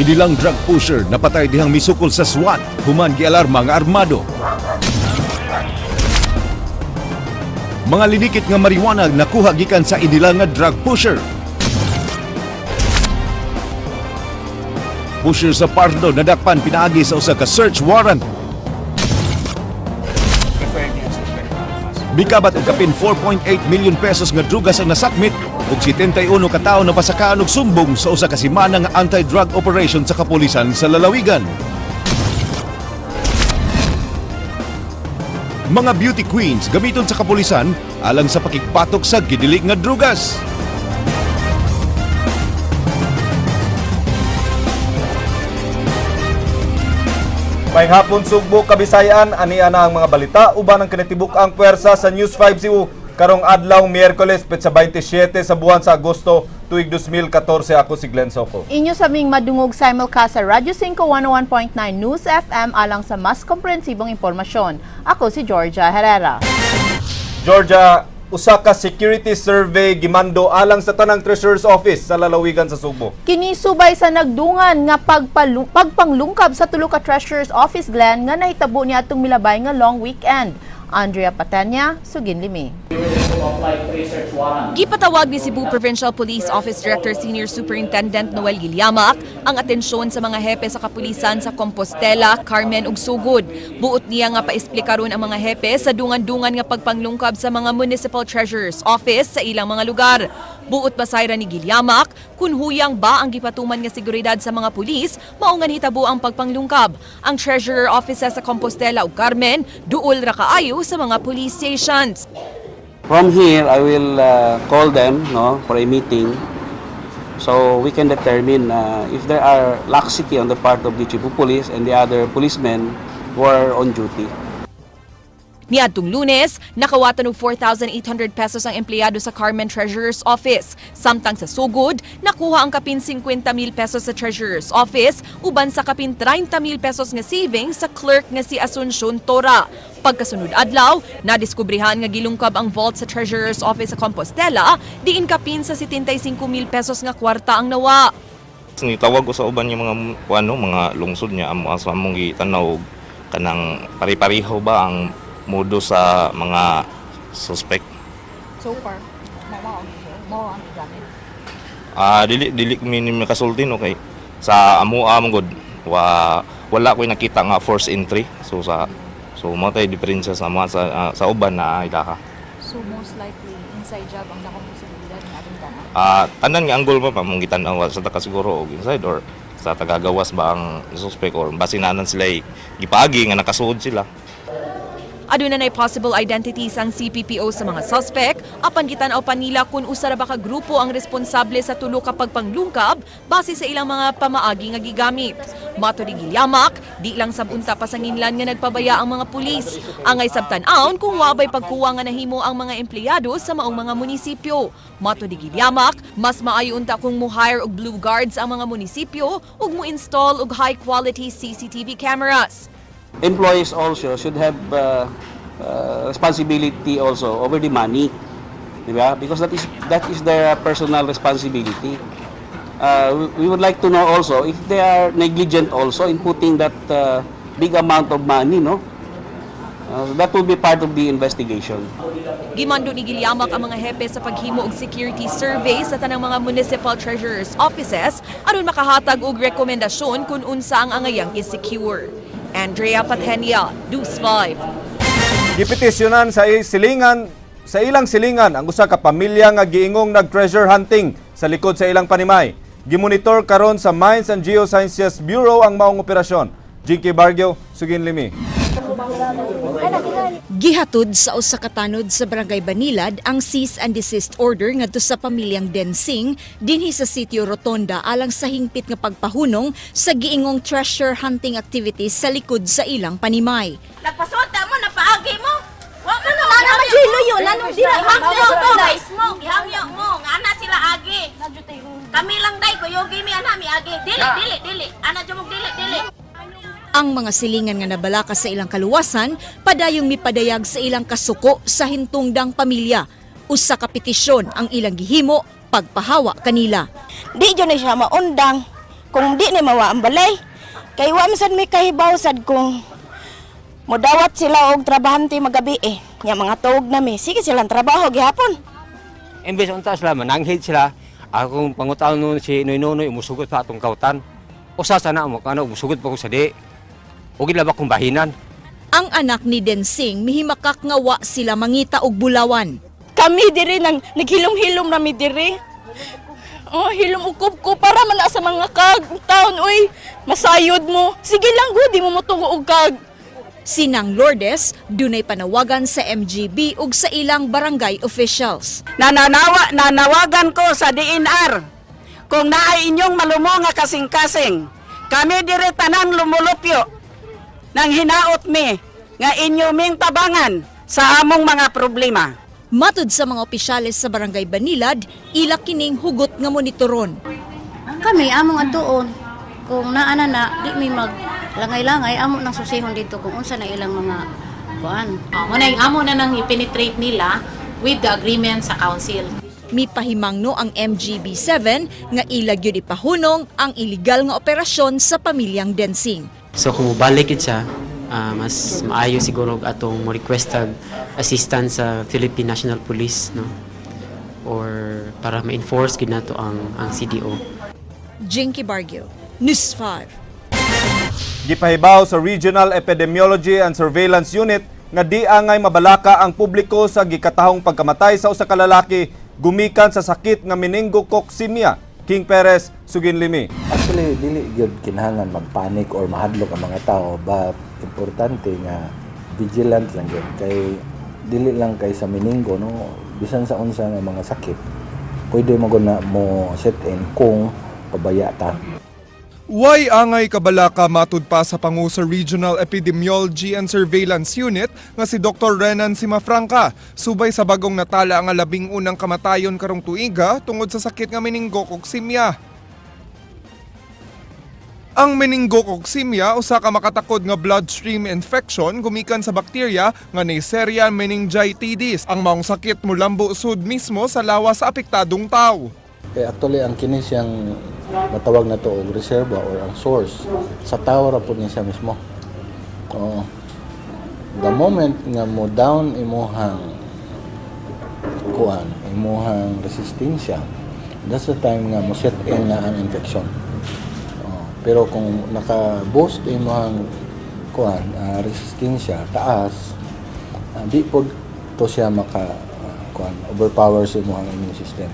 Inilang drug pusher napatay dihang misukol sa SWAT, human gialarma nga armado. Mga linikit nga marijuana nakuha gikan sa inilang nga drug pusher. Pusher sa Pardo nadakpan pinaagi sa usa ka search warrant. Mikabat og kapin 4.8 million pesos nga drugas ang nasakmit ug 71 ka tawo na pasakaan og sumbong sa usa ka semana nga anti-drug operation sa kapulisan sa lalawigan. Mga beauty queens gamiton sa kapulisan alang sa pakigpatok sa gidili nga drugas. Maayong hapon Sugbo, Kabisayan, aniya na ang mga balita uban ang kinatibuk ang puwersa sa News 5 Cebu karong adlaw Miyerkules petsa 27 sa buwan sa Agosto tuig 2014. Ako si Glenn Soco. Inyo saming madungog simulcast sa Radyo 5 101.9 News FM alang sa mas komprehensibong impormasyon. Ako si Georgia Herrera. Georgia, usa ka security survey gimando alang sa tanang Treasurer's Office sa lalawigan sa Sugbo. Kini subay sa nagdungan nga pagpanglungkab sa tulo ka Treasurer's Office, Glenn, nga nahitabo niya atong milabay nga long weekend. Andrea Patenya, Sugin Limi. Gipatawag ni Cebu Provincial Police Office Director Senior Superintendent Noel Giliamak ang atensyon sa mga hepe sa kapulisan sa Compostela, Carmen ug Sugod. Buot niya nga paesplika ron ang mga hepe sa dungan-dungan nga pagpanglungkab sa mga Municipal Treasurer's Office sa ilang mga lugar. Buot basayra ni Giliamak kun huyang ba ang gipatuman nga seguridad sa mga pulis mao nga hitabo ang pagpanglungkab. Ang Treasurer Offices sa Compostela ug Carmen duol ra kaayo sa mga police stations. From here, I will call them for a meeting so we can determine if there are laxity on the part of the Cebu Police and the other policemen who are on duty. Niadtong Lunes, nakawatan og 4,800 pesos ang empleyado sa Carmen Treasurer's Office. Samtang sa Sugod, nakuha ang kapin 50,000 pesos sa Treasurer's Office, uban sa kapin 30,000 pesos nga savings sa clerk nga si Asuncion Tora. Pagkasunod adlaw, nadiskubrihan nga gilungkab ang vault sa Treasurer's Office sa Compostela, diin kapin sa 75,000 pesos nga kwarta ang nawa. Nitawag ko sa uban yung mga lungsod niya sa among gitanaw kanang pari-pariho ba ang modo sa mga suspect. So far, mo ang gamit. Dili minimum kasulti no kay sa amo god wala ko nakita nga force entry. So mo tay diferensya sa mga sa uban na idaka. So most likely inside job ang dakong posibilidad ng ating tanan. Tanan nga anggol pa mong gitan-aw sa taka siguro og inside or sa tagagawas ba ang suspect or basinanan sila gipagi nga nakasuod sila. Aduna nay possible identities ang CPPO sa mga suspect, apan gitan-aw pa nila kung usa ra ba ka grupo ang responsable sa tulo ka pagpanglungkab base sa ilang mga pamaagi nga gigamit. Mato ni Giliamak, di lang sabunta pa sa nginlan nga nagpabaya ang mga pulis. Angay sabtan-aon kung wabay pagkuha nga nahimo ang mga empleyado sa maong mga munisipyo. Mato ni Giliamak, mas maayo unta kung mo-hire og blue guards ang mga munisipyo ug mo-install og high-quality CCTV cameras. Employees also should have responsibility also over the money, diba? Because that is their personal responsibility. We would like to know also if they are negligent also in putting that big amount of money, that will be part of the investigation. Gimando ni Giliamak ang mga hepe sa paghimo og security survey sa tanang mga municipal treasurer's offices aron makahatag og rekomendasyon kung unsa ang angayang i-secure. Andrea Patenya, News 5. Gipetisyonan sa ilang silingan ang usa ka pamilya nga giingong nag-treasure hunting sa likod sa ilang panimay. Gimonitor karon sa Mines and Geosciences Bureau ang maong operasyon. Jinky Bargio, Sugin Limi. Gihatod sa usa ka tanod sa Barangay Banilad ang cease and desist order ngadto sa pamilyang Densing dinhi sa Sitio Rotonda alang sa hingpit nga pagpahunong sa giingong treasure hunting activities sa likod sa ilang panimay. Nagpasota mo, napaagi mo. Wa man na majilo yun, anong dira hangyo to guys mo, gihangyo mo, ana sila agi. Kami lang dai kuyogi mi ana mi agi. Dili. Ana jumog dili. Ang mga silingan nga nabalaka sa ilang kaluwasan, padayong mipadayag sa ilang kasuko sa hintungdang pamilya. Usa ka petisyon ang ilang gihimo, pagpahawa kanila. Di dyan na siya maundang. kung di ni mawa ang balay. Kay wa man sad may kahibaw sad kung modawat sila og trabahante magabi Nya mga tuog na mi, sige silang trabaho gihapon. Imbes unta sila mananghid sila, akong pangutaon nun si Noy-Noy umusugot pa atong kautan. Usa sana mo kano umusugot pa ko sa di. Ug gila ba kong bahinan. Ang anak ni Densing mihimakak nga wa sila mangita og bulawan. Kami diri nang naghilom-hilom na mi diri. Oh, hilom ukop ko para man sa mga kag taon oy. Masayod mo. Sige lang gud di mo motungo og kag. Sinang Lourdes dunay panawagan sa MGB ug sa ilang barangay officials. Nanawagan ko sa DNR kung naay inyong malumo nga kasing-kasing. Kami diri tanan lumulupyo nang hinaot mi nga inyo ming tabangan sa among mga problema. Matud sa mga opisyales sa Barangay Banilad, ila kining hugot nga monitoron. Kami among atuon kung naana na di mi mag langay-langay amo nang susihon dito kung unsa na ilang mga kuan. Ngunay amo na nang i-penetrate nila with the agreement sa council. Mipahimangno ang MGB7 nga ila gyud ipahunong ang illegal nga operasyon sa pamilyang Densing. So kung mubalik siya, mas maayo siguro atong mo requestag assistance sa Philippine National Police, no? Or para ma-enforce gid nato ang CDO. Jinky Bargio, News 5. Gipahibaw sa Regional Epidemiology and Surveillance Unit nga di angay mabalaka ang publiko sa gikatahong pagkamatay sa usa ka lalaki gumikan sa sakit nga meningococemia. King Perez, Suginlimi. Actually, dili gyud kinahanglan magpanik or mahadlok ang mga tao, but importante nga vigilant lang gyud kay dili lang kay sa meningo, no, bisan sa unsa nga mga sakit pwede mo guna mo set in kung pabaya ta. Way angay kabalaka matud pa sa pangu sa Regional Epidemiology and Surveillance Unit nga si Dr. Renan Simafranca, subay sa bagong natala nga 11 kamatayon karong tuiga tungod sa sakit nga meningococemia. Ang meningococemia usa ka makatakod nga bloodstream infection gumikan sa bakterya nga Neisseria meningitidis. Ang maong sakit molambo sud mismo sa lawas sa apektadong tao. Actually, ang kini siyang matawag na to og reserva or ang source sa tao ra po niya mismo. The moment nga mo down imuhang resistensya, that's the time nga mo set in na ang infection. Pero kung naka-boost imuhang resistensya taas, di po to siya overpower sa imuhang immune system.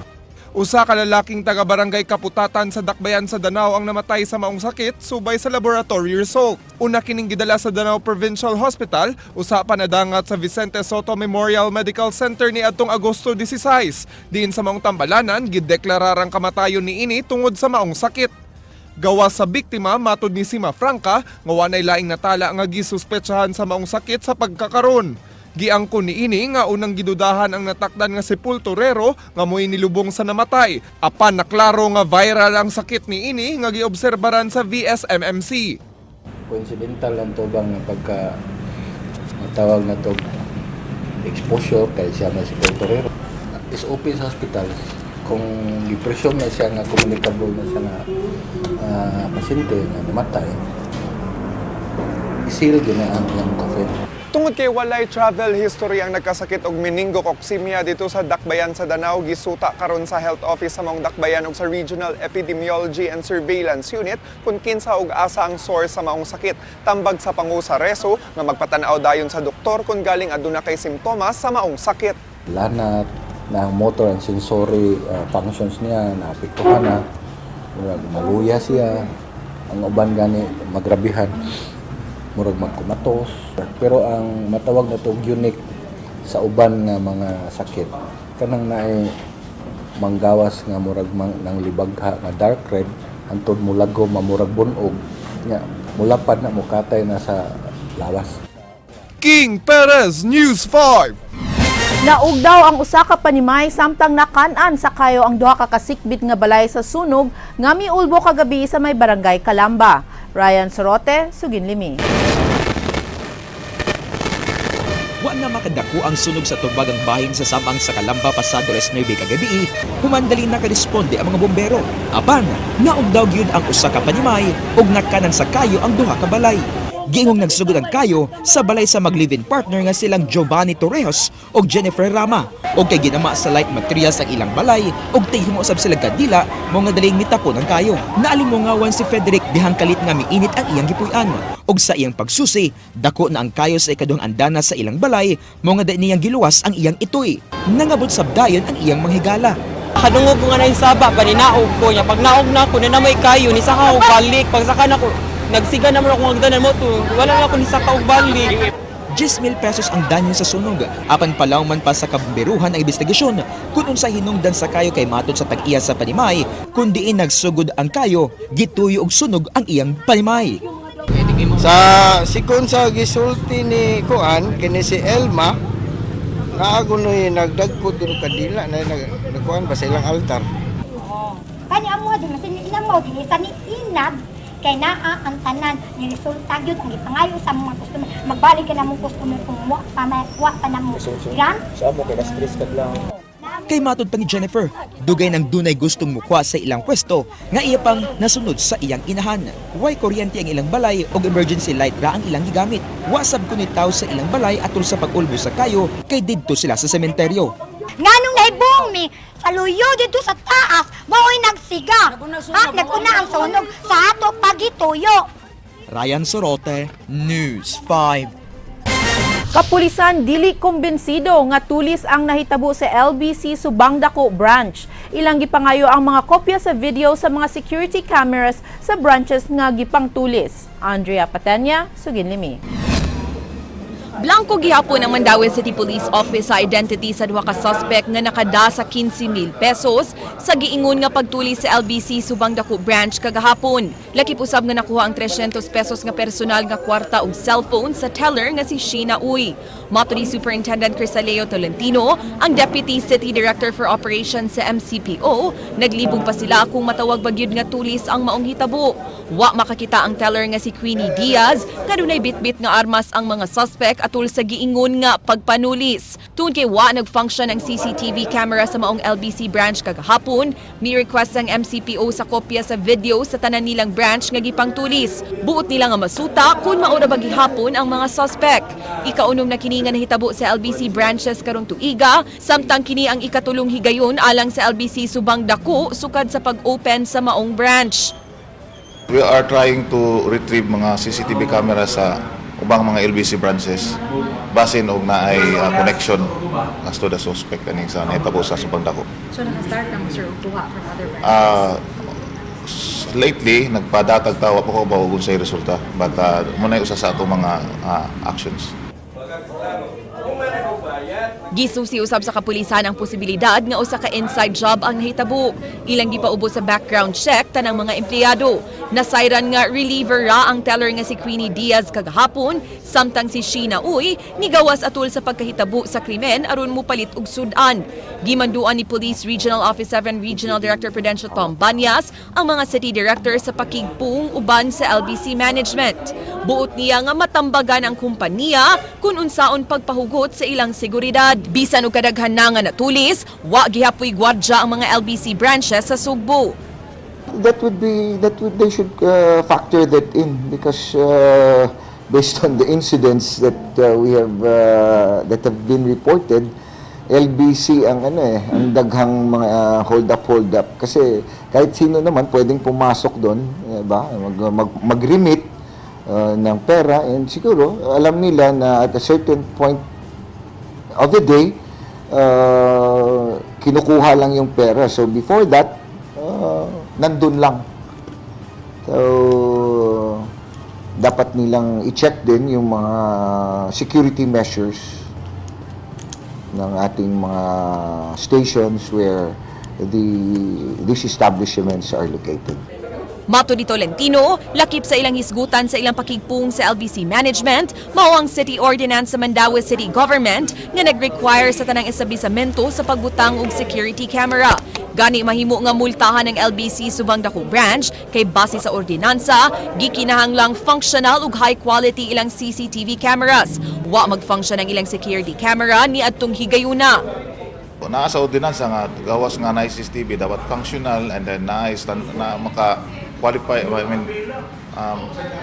Usa ka lalaking taga-barangay Kaputatan sa Dakbayan sa Danao ang namatay sa maong sakit subay sa laboratory result. Una kining gidala sa Danao Provincial Hospital, usa pa nadangat sa Vicente Soto Memorial Medical Center ni adtong Agosto 16. Diin sa maong tambalanan, gideklararang kamatayon ni ini tungod sa maong sakit. Gawas sa biktima, matud ni Simafranca, nga wanay laing natala nga gisuspetsahan sa maong sakit sa pagkakaron. Giangko ni ini nga unang gidudahan ang natakdan nga sepulturero nga mo'y nilubong sa namatay. Apan naklaro nga viral ang sakit ni ini nga giobserbaran sa VSMMC. Coincidental lang to bang pagka matawag na to exposure kay siya may sepulturero. SOP sa hospital kung gipresyon na siya nga communicable na siya na pasyente nga namatay, isil gina ang coffin. Tungod kay walay travel history ang nagkasakit og meningococemia dito sa Dakbayan sa Danao, gisuta karon sa health office sa maong Dakbayan ug sa Regional Epidemiology and Surveillance Unit kung kinsa og asa ang source sa maong sakit. Tambag sa pangu sa reso nga magpatanaw dayon sa doktor kung galing aduna kay simptomas sa maong sakit. Lanat na ang motor and sensory functions niya naapektuhan na, maluya siya, ang uban gani magrabihan, murag magkumatos. Pero ang matawag na itong unique sa uban nga mga sakit, kanang naay manggawas nga murag ng libagha nga dark red, antod mulago mamurag bunog, nya mulapad na mukatay na sa lawas. King Perez, News 5. Naug daw ang usa ka panimay samtang nakan-an sa kayo ang duha ka kasikbit nga balay sa sunog nga miulbo kagabi sa may barangay Calamba. Ryan Sorote, Suginlimi. Wa na makadako ang sunog sa tubagang bahin sa Sabang sa Calamba pasado alas 9 kagabi, humandali na karesponde ang mga bombero. Apan, naugdaw gyud ang usa ka panimay ug nakanan sa kayo ang duha ka balay. Giingong nagsugod ang kayo sa balay sa mag-live-in partner nga silang Giovanni Torrejos ug Jennifer Rama. O kay ginama sa light materials ang ilang balay ug tayhimo usab sila kadila mo nga daling mitapon ang kayo. Naalimongawan si Frederick dihang kalit nga miinit ang iyang gipuy-an. Ug sa iyang pagsusi, dako na ang kayo sa ikaduhang andana sa ilang balay mo nga niyang giluwas ang iyang itoy. Nangabot sabdayon ang iyang manghigala. Kadungog ko nga na yung saba, paninaog ko niya. Pag naog na ako, na may kayo, ni saka ako balik. Pag saka na ako, nagsiga naman ako magdanan mo to. Wala na ako ni saka ako balik. 10,000 pesos ang danyo sa sunog. Apan palaw man pa sa kabumberuhan ang investigasyon kung unsa hinungdan sa kayo kay matod sa tag-iya sa panimay, kun diin nagsugod ang kayo, gituyo og sunog ang iyang panimay. Sa sikon sa gisulti ni Kuan, kini si Elma, naagunoy nagdagkod dun kadila na nagkuan ba sa ilang altar. Kani amo din sa ilang mo din sa ni inab kay naa ang tanan ni resulta gyud ang gipangayo sa mga customer. Magbalik ka na mong customer kung wa pa na mo. Yan? Sa mo kay stress ka lang. Kay matod pa ni Jennifer, dugay ng dunay gustong mukha sa ilang pwesto nga iya pang nasunod sa iyang inahan. Way kuryente ang ilang balay o emergency light ra ang ilang gigamit. Wasab kunitaw sa ilang balay atol sa pag-ulbo sa kayo kay didto sila sa sementeryo. Nganong naibong mi sa luyo dito sa taas, mao'y nagsiga. Naguna ang sunog sa ato pagituyo. Ryan Sorote, News 5. Kapulisan dili kumbensido nga tulis ang nahitabo sa LBC Subang Dako branch. Ilang gipangayo ang mga kopya sa video sa mga security cameras sa branches nga gipang tulis. Andrea Patenya, Suginlimi. Blanco gihapon ang Mandaue City Police Office sa identity sa duha ka suspect nga nakada sa 15,000 pesos sa giingon nga pagtuli sa LBC Subang Dako branch kagahapon. Lakip usab nga nakuha ang 300 pesos nga personal nga kwarta ug cellphone sa teller nga si Sheena Uy. Mato ni Superintendent Crisaleo Tolentino, ang Deputy City Director for Operations sa MCPO, naglibog pa sila kung matawag ba gyud nga tulis ang maong hitabo. Wa makakita ang teller nga si Queenie Diaz nga dunay bitbit nga armas ang mga suspect atul sa giingon nga pagpanulis. Tungod kay wa nag-function ang CCTV camera sa maong LBC branch kagahapon, mi-request ang MCPO sa kopya sa video sa tanan nilang branch nga gipang tulis. Buot nila nga masuta kung maura ba gihapon ang mga suspect. Ikaunom na kini nga nahitabo sa LBC branches karong tuiga, samtang kini ang ikatulong higayon alang sa LBC Subang Dako sukad sa pag-open sa maong branch. We are trying to retrieve mga CCTV camera sa ubang mga LBC branches basin og naay connection as to the suspect kaning sa nahitabo sa Subang Dako. So naka-start na mo sir og tuwa from other branches? Lately nagpadatag tawa pa ko ba og unsay resulta but muna usa sa atong mga actions. Gisusi usab sa kapulisan ang posibilidad nga usa ka inside job ang nahitabo. Ilang gipaubos sa background check tanang mga empleyado. Nasayran nga reliever ra ang teller nga si Queenie Diaz kagahapon, samtang si Sheena Uy nigawas atul sa pagkahitabo sa krimen aron mopalit og sudan. Gimanduan ni Police Regional Office 7 Regional Director Prudential Tom Banyas ang mga city director sa pakigpung uban sa LBC management. Buot niya nga matambagan ang kumpanya kung unsaon pagpahugot sa ilang seguridad. Bisan og kadaghan na nga natulis, wa gihapoy gwardya ang mga LBC branches sa Sugbo. They should factor that in because based on the incidents that that have been reported, LBC ang ang daghang mga hold up kasi kahit sino naman pwedeng pumasok doon, ba? Mag-remit ng pera, and siguro alam nila na at a certain point of the day kinukuha lang yung pera, so before that nandun lang. So dapat nilang i-check din yung mga security measures ng ating mga stations where these establishments are located. Mato ni Tolentino, lakip sa ilang hisgutan sa ilang pakigpung sa LBC management, mao ang City Ordinance sa Mandaue City Government nga nag-require sa tanang establisamento sa pagbutang og security camera. Gani mahimo nga multahan ng LBC Subang Dako Branch kay base sa ordinansa, gikinahanglang functional ug high quality ilang CCTV cameras. Wa mag-function ang ilang security camera ni adtong higayuna. Naa sa ordinansa nga gawas nga na CCTV dapat functional and then na maka-qualify,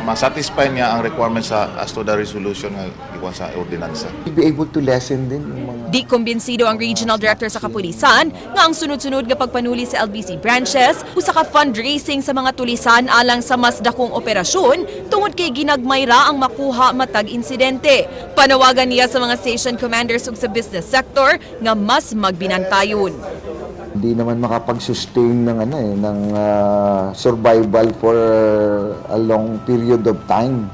ma-satisfy niya ang requirements as to the resolution nga giwan sa ordinansa. We'll be able to lessen din yung mga... Di kumbinsido ang Regional Director sa Kapulisan nga ang sunod-sunod nga pagpanuli sa LBC branches usa ka fundraising sa mga tulisan alang sa mas dakong operasyon tungod kay ginagmayra ang makuha matag insidente. Panawagan niya sa mga station commanders ug sa business sector nga mas magbinantayon. Hindi naman makapag-sustain ng survival for a long period of time.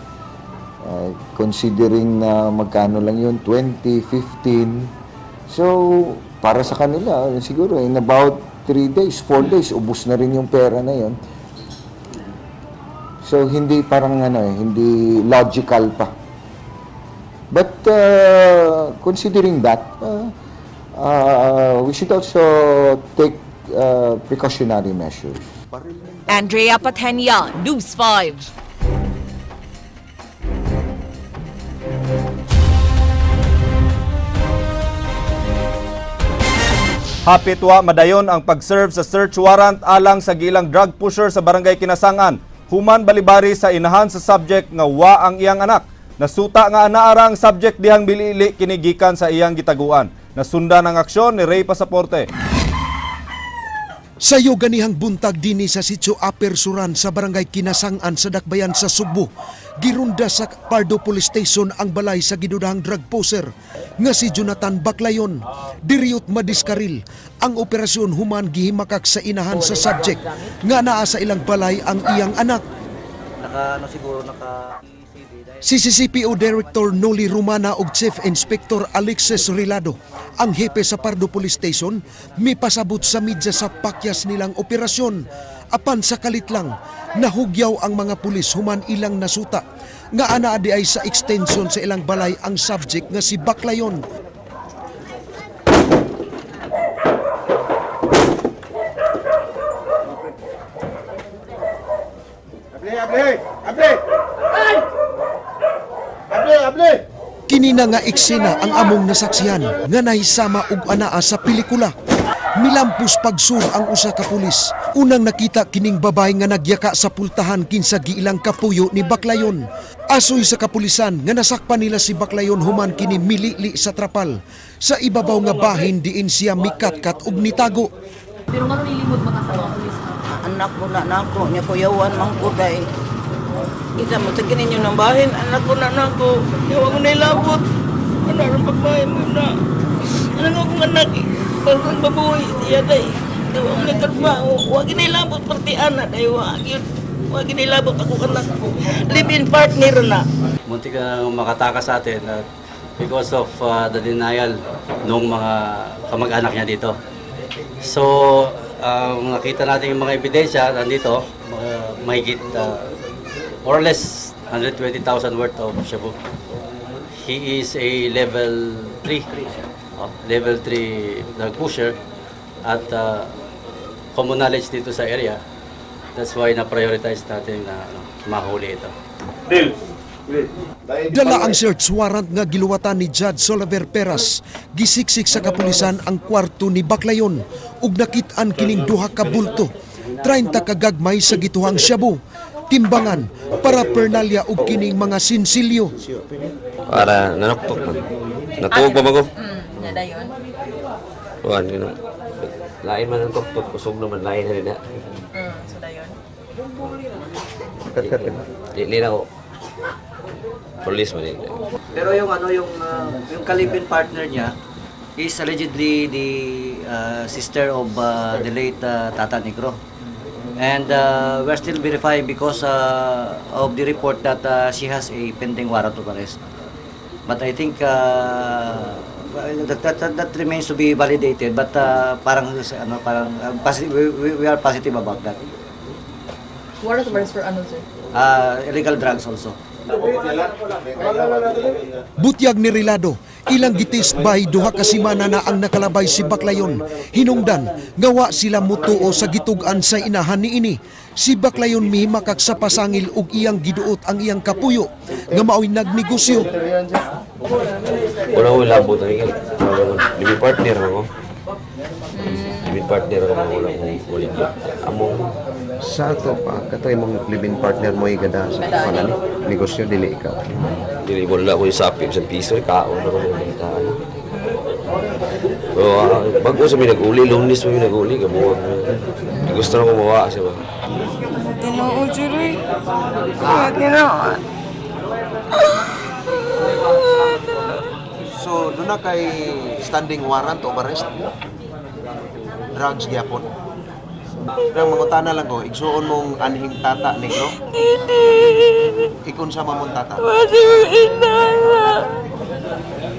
Considering na magkano lang yun, 20, 15. So, para sa kanila, siguro in about 3 days, 4 days, ubos na rin yung pera na yun. So, hindi parang hindi logical pa. But considering that, we should also take precautionary measures. Andrea Patenia, News 5. Hapit wa madayon ang pag-serve sa search warrant alang sa gilang drug pusher sa barangay Kinasangan. Human balibari sa inahan sa subject nga wa ang iyang anak. Nasuta nga anaara ang subject dihang bilili kinigikan sa iyang gitaguan. Nasundan ang aksyon ni Ray Pasaporte. Sayo ganihang buntag dini sa Sitio Apersuran sa barangay Kinasangan sa Dakbayan sa Subo. Girunda sa Pardo Police Station ang balay sa gidudahang drug poser nga si Jonathan Baclayon. Diriyot madiskaril ang operasyon human gihimakak sa inahan sa subject nga naa sa ilang balay ang iyang anak. Si CCPO Director Noli Romana ug Chief Inspector Alexis Rilado, ang hepe sa Pardo Police Station, may pasabot sa media sa pakyas nilang operasyon. Apan sa kalit lang, nahugyaw ang mga pulis human ilang nasuta. Nga ana di ay sa extension sa ilang balay ang subject nga si Baclayon. Kini na nga eksena ang among nasaksihan nga nahisama og anaa sa pelikula. Milampos pagsur ang usa ka pulis. Unang nakita kining babae nga nagyaka sa pultahan kinsa giilang kapuyo ni Baclayon. Asoy sa kapulisan nga nasakpan nila si Baclayon human kini milili sa trapal. Sa ibabaw nga bahin diin siya mikatkat ug nitago. Pero nga nilimod mga sa mga pulis. Anak ko na nako nya kuyawan man ko day. Isa mo sa kininyo ng bahin, anak ko na nako. Yawa ko na ilabot. Ano ang pagbahin mo na? Ano nga kong anak eh. Parang babuhay siya day. Yawa ko na katma. Huwag inilabot pati anak day. Huwag inilabot ako anak ko. Live-in partner na. Muntik na makatakas sa atin because of the denial ng mga kamag-anak niya dito. So, nakita natin yung mga ebidensya nandito. Mahigit more or less 120,000 worth of shabu. He is a level 3 drug pusher at common knowledge dito sa area. That's why na-prioritize natin na mahuli ito. Dala ang search warrant nga giluwatan ni Judge Soliver Peras. Gisiksik sa kapulisan ang kwarto ni Baclayon ug nakit-an kining duha ka bulto. 30 ka gagmay sa gituhang shabu. Timbangan para pernalya ug kining mga sinsilyo. Para nanoktok man. Natuog pa mago. Dayon. Kuan gino. Lain man ang tuktok, kusog naman lain na. So dayon. Dili na ko. Police man din. Pero yung yung kalibin partner niya is allegedly the sister of the late Tata Negro. And we're still verifying because of the report that she has a pending warrant of arrest. But I think that remains to be validated. But we are positive about that. Warrant of arrest for ano, sir? Illegal drugs also. Butyag ni Rilado, ilang gitis bay duha ka semana na ang nakalabay si Baklayon. Hinungdan, ngawa sila mutuo sa gitugan sa inahan ni ini. Si Baklayon mihimakak sa pasangil ug iyang giduot ang iyang kapuyo nga mao'y nagnegosyo. Wala ko labot ang ikan. Living partner ako. Living partner ako. Wala ko ulit. Among sa ito pa, katoy mong living partner mo igada sa panani. Negosyo, dili ikaw. Dili mo na ako yung sapi sa piso, kaon na ako ng taan. Pero bago sa may nag-uli, lunis mo yung nag-uli, kabuwag mo. Gusto na ko mawa siya ba? Tinoo, Juroy. Tinoo. So, doon na kay standing warrant of arrest? Drugs gyapon? Pero mangutana lang ko, igsuon mong anhing tata, negro? Ikon sa mamong tata?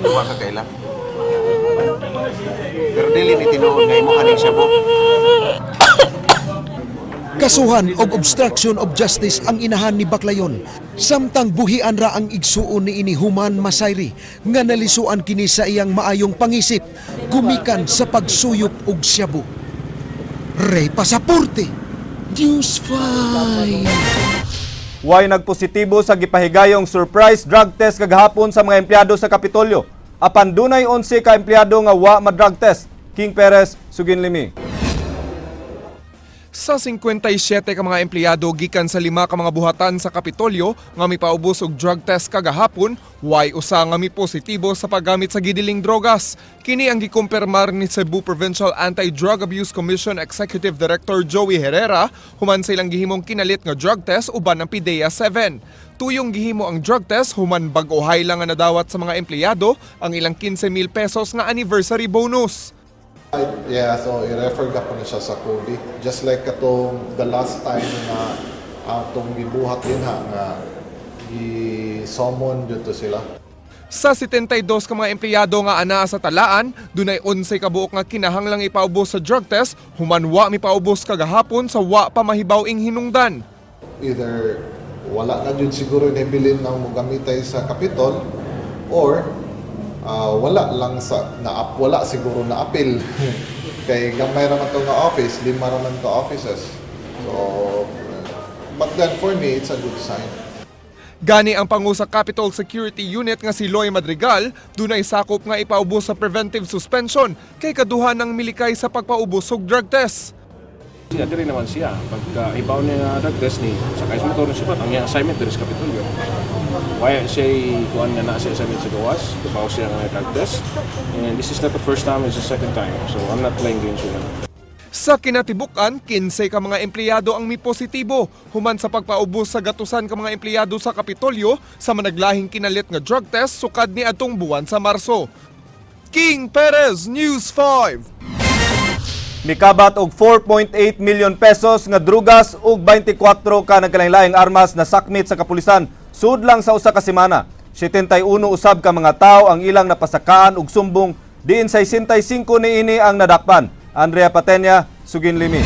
Duwa ka kailan? Pero dili ni tinuod nga imo kaning siya po. Kasuhan og obstruction of justice ang inahan ni Baklayon. Samtang buhian ra ang igsuon ni ini Human Masayri nga nalisuan kini sa iyang maayong pangisip gumikan sa pagsuyop og syabu. Rey Pasaporte, News 5. Way nagpositibo sa gipahigayong surprise drug test kagahapon sa mga empleyado sa Kapitolyo. Apan dunay 11 ka empleyado nga wa ma-drug test. King Perez, Sugin Limi. Sa 57 ka mga empleyado gikan sa 5 ka mga buhatan sa Kapitolyo nga mipaubos og drug test kagahapon, way usa nga mipositibo sa paggamit sa gidiling drogas. Kini ang gikumpirmar ni Cebu Provincial Anti-Drug Abuse Commission Executive Director Joey Herrera human sa ilang gihimong kinalit nga drug test uban ng PIDEA 7. Tuyong gihimo ang drug test human bag-ohay lang nga nadawat sa mga empleyado ang ilang 15,000 pesos nga anniversary bonus. Yeah, so i-refer ka po na siya sa Cody. Just like katong the last time na atong gibuhat din ha, nga i-summon dito sila. Sa 72 ka mga empleyado nga anaa sa talaan, dunay 11 ka buok nga kinahanglang ipaubos sa drug test, human wa mipaubos kagahapon sa wa pa mahibaw-ing hinungdan. Either wala na yun siguro nibilin ng mugamitay sa Capitol or wala lang sa wala siguro na appeal kay gamay raman to nga office, 5 raman to offices. So but then for me it's a good sign. Gani ang pangu sa Capitol Security Unit nga si Loy Madrigal, dunay sakop nga ipaubos sa preventive suspension kay kaduha ng milikay sa pagpaubos og drug test. Diri naman siya pagka ibaw niya drug test ni sakay sa motor siya ang assignment diri sa Kapitolyo. Why say kuan nga na sa assignment sa gawas, ibaw siya nga drug test. And this is not the first time, it's the second time. So I'm not playing games with him. Sa kinatibukan, 15 ka mga empleyado ang mipositibo human sa pagpaubos sa gatusan ka mga empleyado sa Kapitolyo sa managlahing kinalit nga drug test sukad ni atong buwan sa Marso. King Perez, News 5. Mikabat og 4.8 million pesos nga drugas ug 24 ka nagkalain-laing armas na sakmit sa kapulisan sud lang sa usa ka semana. 71 usab ka mga tawo ang ilang napasakaan og sumbong diin 65 niini ang nadakpan. Andrea Patenya, Sugin Limi.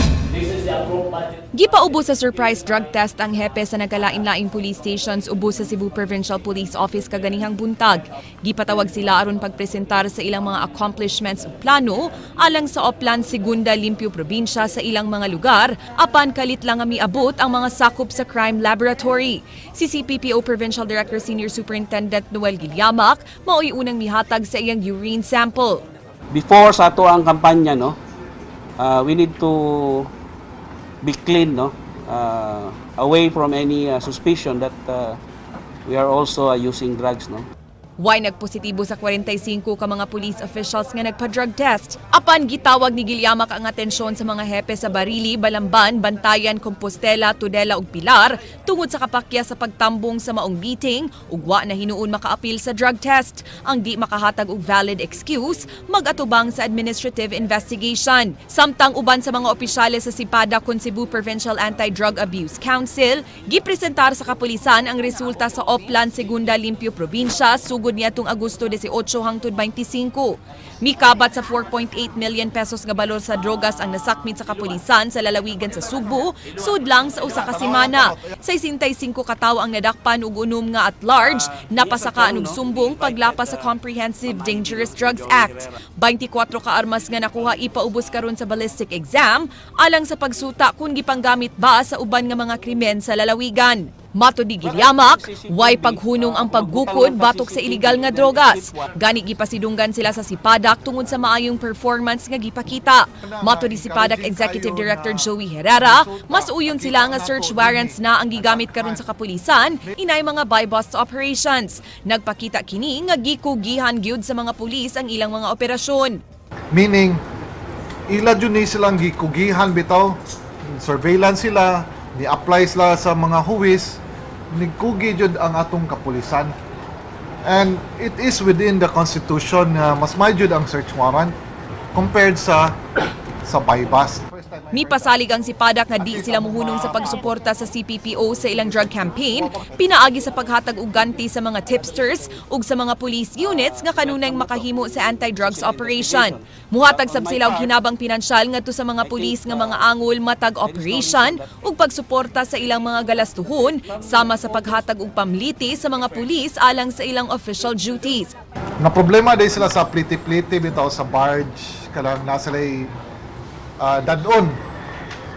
Gipaubos sa surprise drug test ang hepe sa nagkalain-laing police stations ubos sa Cebu Provincial Police Office kaganihang buntag. Gipatawag sila aron pagpresentar sa ilang mga accomplishments ug plano alang sa Oplan Segunda Limpio Probinsya sa ilang mga lugar apan kalit lang nga miabot ang mga sakop sa crime laboratory. Si CPPO Provincial Director Senior Superintendent Noel Guilliamac mao'y unang mihatag sa iyang urine sample. Before sa ato ang kampanya, no, we need to be clean, no, away from any suspicion that we are also using drugs, no. Way nagpositibo sa 45 ka mga police officials nga nagpa-drug test. Apan gitawag ni Guilliamac ang atensyon sa mga hepe sa Barili, Balamban, Bantayan, Compostela, Tudela ug Pilar tungod sa kapakya sa pagtambong sa maong meeting ug wa na hinuon makaapil sa drug test. Ang di makahatag og valid excuse mag-atubang sa administrative investigation. Samtang uban sa mga opisyales sa Sipada kon Cebu Provincial Anti-Drug Abuse Council gipresentar sa kapulisan ang resulta sa Oplan Segunda Limpio Probinsya sugod niadtong Agosto 18 hangtod 25. Mikabat sa 4.8 million pesos nga balor sa drogas ang nasakmit sa kapulisan sa lalawigan sa Subo, sudlang sa usa ka semana. 65 katawo ang nadakpan ug unom nga at large, napasaka og sumbong paglapas sa Comprehensive Dangerous Drugs Act. 24 ka armas nga nakuha ipaubos karon sa ballistic exam alang sa pagsuta kung gipanggamit ba sa uban nga mga krimen sa lalawigan. Mato di Gilyamak, way paghunong ang paggukod batok sa iligal nga drogas. Gani gipasidunggan sila sa Sipadak tungod sa maayong performance nga gipakita. Mato di Sipadak Executive Director Joey Herrera, mas uyon sila nga search warrants na ang gigamit karon sa kapulisan inay mga buy-bust operations. Nagpakita kini nga gikugihan gyud sa mga pulis ang ilang mga operasyon. Meaning, ila dyan ni silang gikugihan bitaw, surveillance sila, ni-apply sila sa mga huwis, nigkugi jud ang atong kapulisan. And it is within the Constitution na mas may jud ang search warrant compared sa buy-bust. Mipasalig ang Sipadak nga di sila muhunong sa pagsuporta sa CPPO sa ilang drug campaign, pinaagi sa paghatag og ganti sa mga tipsters ug sa mga police units nga kanunay makahimo sa anti-drugs operation. Muhatag sab sila og hinabang pinansyal ngadto sa mga pulis nga mga angol matag operation ug pagsuporta sa ilang mga galastuhon sama sa paghatag og pamliti sa mga pulis alang sa ilang official duties. Na problema day sila sa pliti-pliti bitaw sa barge, kalang nasa lay dadon.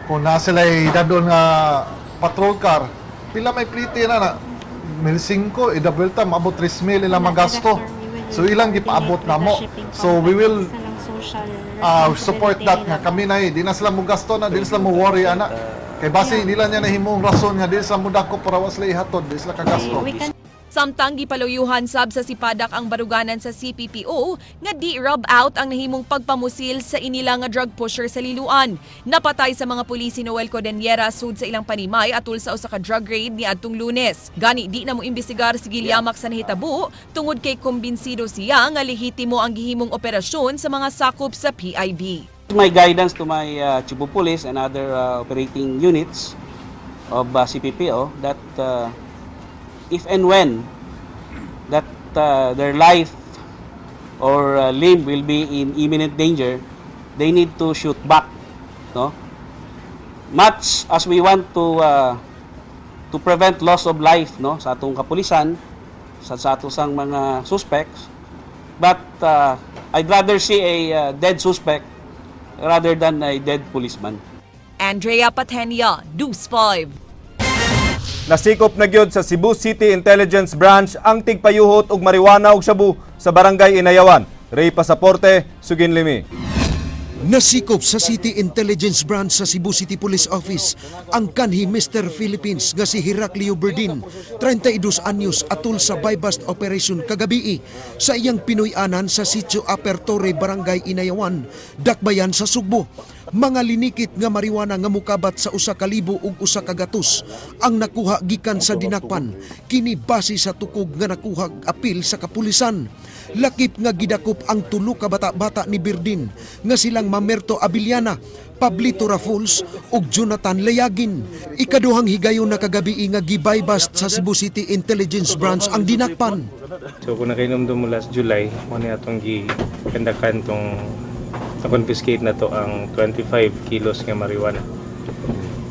Kung nasa lay dadon nga patrol car, pila may pliti na 1,500, idabelta maabot 3,000 ilang magasto. So ilang gipaabot na mo. So we will support that nga kami na di na sila mo gasto na, di na sila mo worry ana. Kay base nila niya nahimong rason nga di sila mo dako para was lay hatod, di sila kagasto. Samtang gipaluyuhan sab sa Sipadak ang baruganan sa CPPO nga di rub out ang nahimong pagpamusil sa inila nga drug pusher sa Liloan. Napatay sa mga pulis si Noel Codeniera sud sa ilang panimay atul sa usa ka drug raid ni adtong Lunes. Gani di na mo imbestigar si Gilyamak sa nahitabo tungod kay kumbinsido siya nga lehitimo ang gihimong operasyon sa mga sakop sa PIB. My guidance to my Cebu Police and other operating units of CPPO that if and when that their life or limb will be in imminent danger, they need to shoot back, no? Much as we want to prevent loss of life, no, sa atong kapulisan, sa atong sang mga suspects, but I'd rather see a dead suspect rather than a dead policeman. Andrea Patenia, News 5. Nasikop na gyud sa Cebu City Intelligence Branch ang tigpayuhot og marijuana ug shabu sa barangay Inayawan. Ray Pasaporte, Sugin Limi. Nasikop sa City Intelligence Branch sa Cebu City Police Office ang kanhi Mr. Philippines nga si Heraclio Berdin, 32 anyos atul sa buy-bust operation kagabii sa iyang Pinoy-anan sa Sitio Apertore, Barangay Inayawan, Dakbayan sa Sugbo. Mga linikit nga marijuana nga mukabat sa 1,000 ug 1,200 ang nakuha gikan sa dinakpan, kini base sa tukog nga nakuha apil sa kapulisan. Lakip nga gidakop ang 3 ka bata-bata ni Berdin nga silang Mamerto Abiliana, Pablito Raffles ug Jonathan Layagin. Ikaduhang higayon na kagabi nga gibay-bust sa Cebu City Intelligence Branch ang dinakpan. So kung nakainom doon last July, muna atong gikandakan tong na-confiscate na to ang 25 kilos nga marijuana.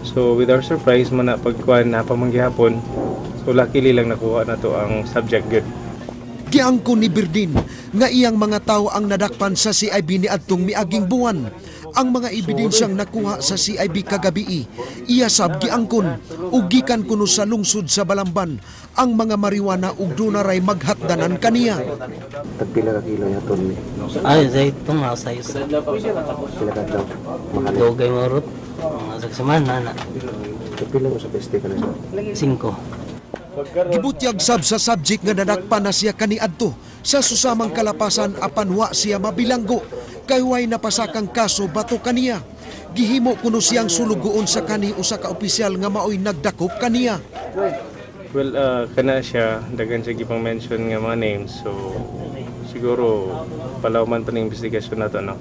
So with our surprise, mana pagkuhan na pamanggihapon, so luckily lang nakuha na to ang subject good. Giangko ni Berdin nga iyang mga tao ang nadakpan sa CIB ni adtong miaging buwan. Ang mga ebidensyang nakuha sa CIB kagabi, iyasab giangkon ug gikan kuno sa lungsod sa Balamban ang mga marijuana ug dunaray maghatdanan kaniya. Tagpila ka kilo yaton ni? Ay, ito mga size. Pila ka daw? Dogay marot. Sa semana na. Tagpila mo sa peste ka na siya? 5. Gibutyag sab sa subject nga nadakpan na siya kaniadto sa susamang kalapasan apan wa siya mabilanggo kay way napasakang kaso bato kaniya. Gihimo kuno siyang sulugoon sa kani usa ka opisyal nga maoy nagdakop kaniya. Well, kana siya dagan siya gipang mention nga mga names, so siguro palawman pa ning investigasyon nato, no.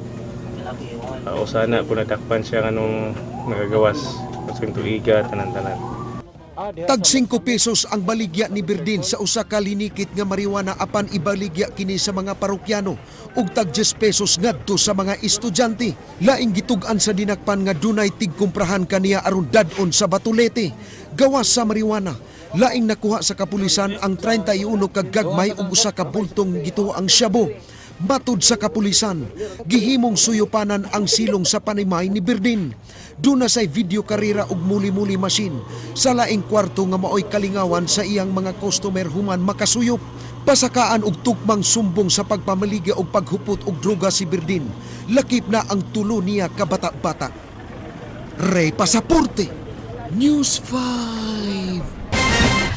O sana po nadakpan siya nganong nagagawas sa tuiga tanan-tanan. Tag 5 pesos ang baligya ni Birdin sa usa ka linikit nga marijuana apan ibaligya kini sa mga parokyano ug tag 10 pesos ngadto sa mga estudyante. Laing gitug-an sa dinakpan nga dunay tigkumprahan kaniya aron dad-on sa Batulete. Gawas sa marijuana, laing nakuha sa kapulisan ang 31 ka gagmay ug usa ka bultong gituoang shabu. Matud sa kapulisan, gihimong suyupanan ang silong sa panimay ni Birdin. Duna say video karera ug muli-muli machine sa laing kwarto nga maoy kalingawan sa iyang mga customer human makasuyop. Pasakaan og tukmang sumbong sa pagpamaligya og paghupot og droga si Birdin. Lakip na ang tulo niya kabata-bata. Rey Pasaporte, News 5.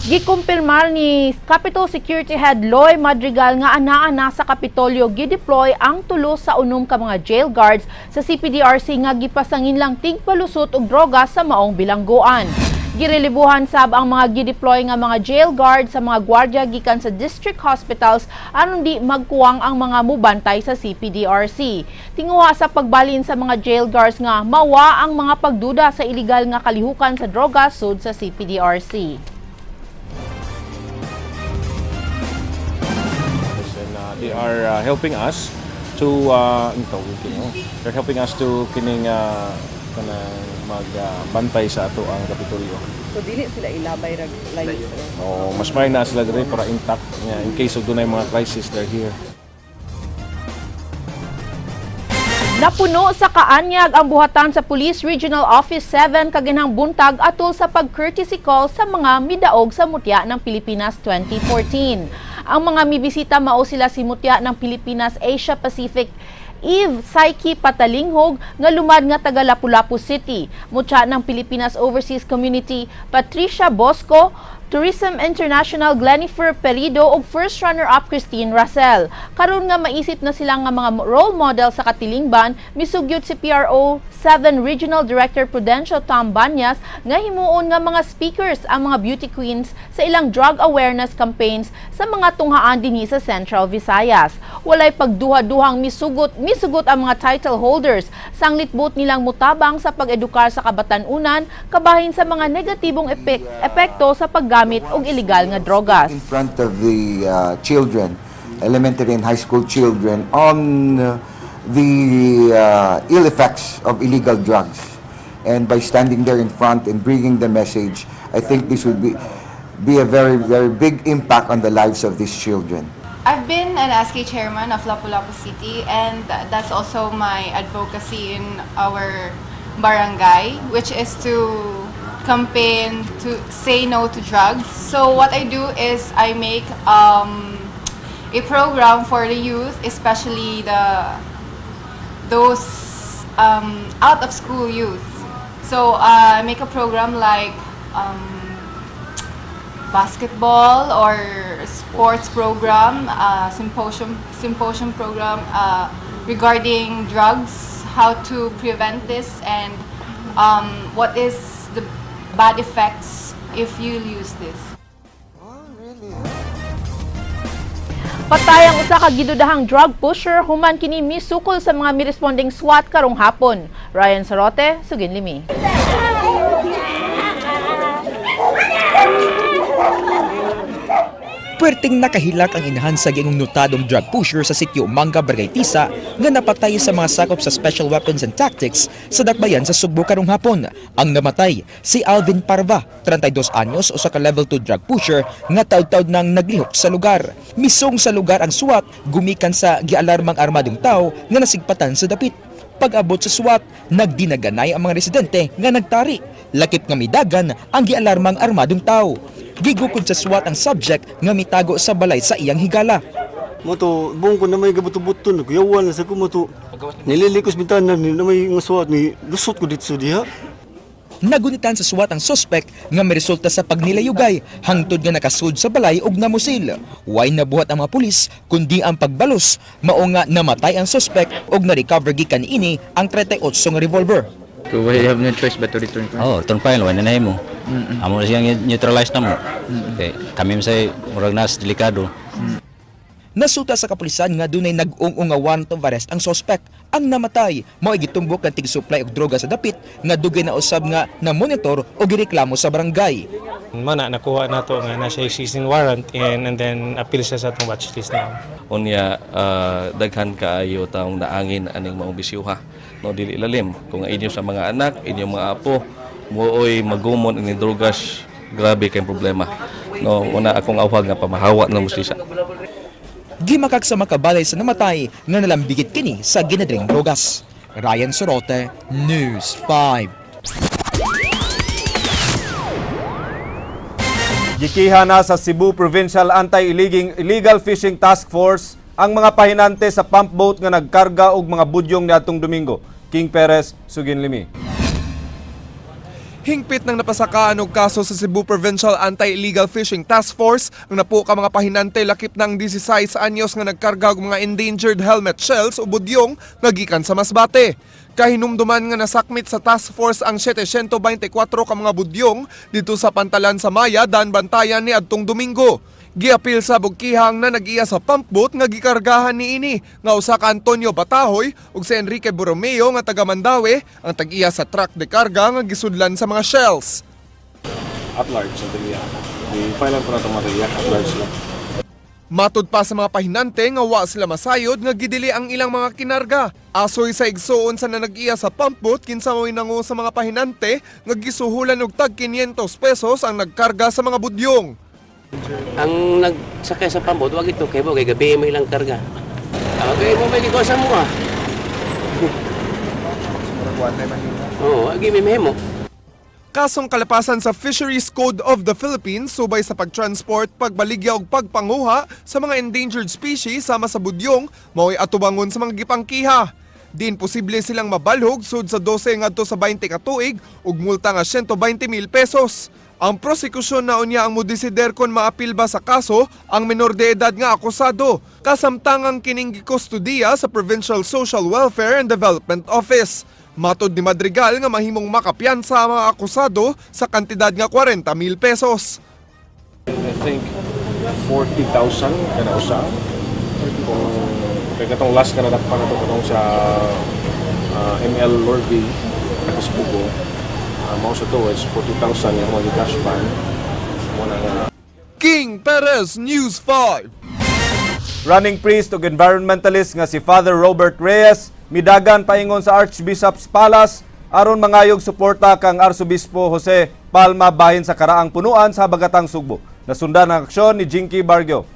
Gikumpirmar ni Capitol Security Head Loy Madrigal nga anaa sa Kapitolyo gideploy ang tulo sa unom ka mga jail guards sa CPDRC nga gipasangin lang tigpalusot og droga sa maong bilangguan. Girelibuhan sab ang mga gideploy nga mga jail guard sa mga gwardiya gikan sa district hospitals aron di magkuwang ang mga mubantay sa CPDRC. Tinguha sa pagbalin sa mga jail guards nga mawa ang mga pagduda sa iligal nga kalihukan sa droga sud sa CPDRC. They are helping us to they're helping us to kining magbantay sa ato ang Kapitolyo. So dili sila ilabay rag life. No, mas may na sila dire para intact in case of dunay mga crisis they're here. Napuno sa kaanyag ang buhatan sa Police Regional Office 7 kaginhang buntag atol sa pag-courtesy call sa mga midaog sa mutya ng Pilipinas 2014. Ang mga mibisita mao sila si mutya ng Pilipinas Asia Pacific Eve Psyche Patalinghog nga lumad nga taga Lapu-Lapu City, mutya ng Pilipinas Overseas Community Patricia Bosco, Tourism International Glenifer Perido ug first runner-up Christine Russell. Karon nga maisip na sila nga mga role model sa katilingban, misugyot si PRO 7 Regional Director Prudential Tom Banyas nga himuon nga mga speakers ang mga beauty queens sa ilang drug awareness campaigns sa mga tunghaan dinhi sa Central Visayas. Walay pagduha-duhang misugot ang mga title holders. Sanglitbot nilang mutabang sa pag-edukar sa kabatan-unan kabahin sa mga negatibong epekto sa paggamit og illegal nga drogas. In front of the children, elementary and high school children, on the ill effects of illegal drugs. And by standing there in front and bringing the message, I think this would be a very, very big impact on the lives of these children. I've been an ASCII chairman of Lapu-Lapu City, and that's also my advocacy in our barangay, which is to campaign to say no to drugs. So what I do is I make a program for the youth, especially those out of school youth. So I make a program like basketball or sports program, symposium program regarding drugs, how to prevent this, and what is the bad effects if you use this. Patay ang usa ka gidudahang drug pusher human kini misukol sa mga miresponding SWAT karong hapon. Ryan Sarote, Sugin Limi. Puwerteng nakahilak ang inahan sa gingong notadong drug pusher sa sitio Manga, Bargaytisa nga napatay sa mga sakop sa Special Weapons and Tactics sa dakbayan sa Sugbo karong hapon. Ang namatay si Alvin Parva, 32 anyos, usa ka level 2 drug pusher nga taud-taud nang naglihok sa lugar. Misong sa lugar ang SWAT gumikan sa gialarmang armadong tao nga nasigpatan sa dapit. Pag-abot sa SWAT, nagdinaganay ang mga residente nga nagtari. Lakip nga midagan ang gialarmang armadong tao. Gigukod sa SWAT ang subject nga mitago sa balay sa iyang higala. Moto, buong ko na may gabuto-buto, nagyawan na sa ko moto. Nililikos bintanan ni na may nga SWAT ni lusot ko dito sa diha. Nagunitan sa SWAT ang suspect nga may resulta sa pagnilayugay, hangtod nga nakasud sa balay og namusil. Way nabuhat ang mga pulis kundi ang pagbalos, mao nga namatay ang suspect og na-recover gikan ini ang 38 nga revolver. So we have no choice but to return file. Oh, return file, wala na mo. Amo siyang neutralize na mo. Okay, kami say murag nas delikado. Nasuta sa kapulisan nga dunay nag-ung-ung nga warrant of arrest ang suspect. Ang namatay mao gitumbok ang tig-supply og droga sa dapit nga dugay na usab nga na monitor o gireklamo sa barangay. Mana nakuha nato nga na siya existing warrant and then appeal siya sa atong watchlist na. Unya daghan kaayo taong naangin aning maong bisyuha. No dili ilalim kung inyo sa mga anak, inyong mga apo mooy magumon ini drogas, grabe kay problema. No una akong awhag nga pamahawa ng mustisya. Gimakak sa makabalay sa namatay nga nalambigit kini sa ginadring drogas. Ryan Sorote, News 5. Gikiha na sa Cebu Provincial Anti-Illegal Fishing Task Force ang mga pahinante sa pump boat nga nagkarga og mga budyong niadtong Domingo. King Perez, Suginlimi. Hingpit nang napasakaan og kaso sa Cebu Provincial Anti-Illegal Fishing Task Force ang napo ka mga pahinante lakip ng 16 anyos nga nagkarga og mga endangered helmet shells o budyong nga gikan sa Masbate. Kahinumduman nga nasakmit sa task force ang 724 ka mga budyong dito sa Pantalan sa Maya, Bantayan ni adtong Domingo. Giapil sa bugkihang na nag-iya sa pump boat nga gikargahan niini nga usa ka Antonio Batahoy ug si Enrique Borromeo nga taga Mandawi ang tag-iya sa truck de karga nga gisudlan sa mga shells. At large sa tiliya. Di-file po na itong materiya at large lang. Matud pa sa mga pahinante nga wa sila masayod nga gidili ang ilang mga kinarga. Asoy sa igsuon sa nanag-iya sa pump boat kinsa mo'y nangu sa mga pahinante nga gisuhulan og tag 500 pesos ang nagkarga sa mga budyong. Ang nagsakay sa pump boat wag ito kay kay gabi may ilang karga. Okay mo may gikosa mo ah. Oh, agi may memo. Kasong kalapasan sa Fisheries Code of the Philippines subay sa pagtransport, pagbaligya ug pagpanguha sa mga endangered species sama sa budyong mao'y atubangon sa mga gipangkiha. Din posible silang mabalhog sud sa 12 ngadto sa 20 ka tuig ug multa nga 120,000 pesos. Ang prosekusyon na unya ang modesider kon maapil ba sa kaso ang menor de edad nga akusado, kasamtangang kining gikustudiya sa Provincial Social Welfare and Development Office. Matod ni Madrigal nga mahimong makapiyansa ang mga akusado sa kantidad nga 40,000 pesos. I think 40,000 kana usa. Kung katong last kana dakpan nato katong sa ML Lorby sa Cebu. Mao sa to is 40,000 yung mga cash ban. King Perez, News 5. Running priest ug environmentalist nga si Father Robert Reyes midagan paingon sa Archbishop's Palace aron mangayog suporta kang Arsobispo Jose Palma bahin sa karaang punuan sa Habagatang Sugbo. Nasundan ang aksyon ni Jinky Bargio.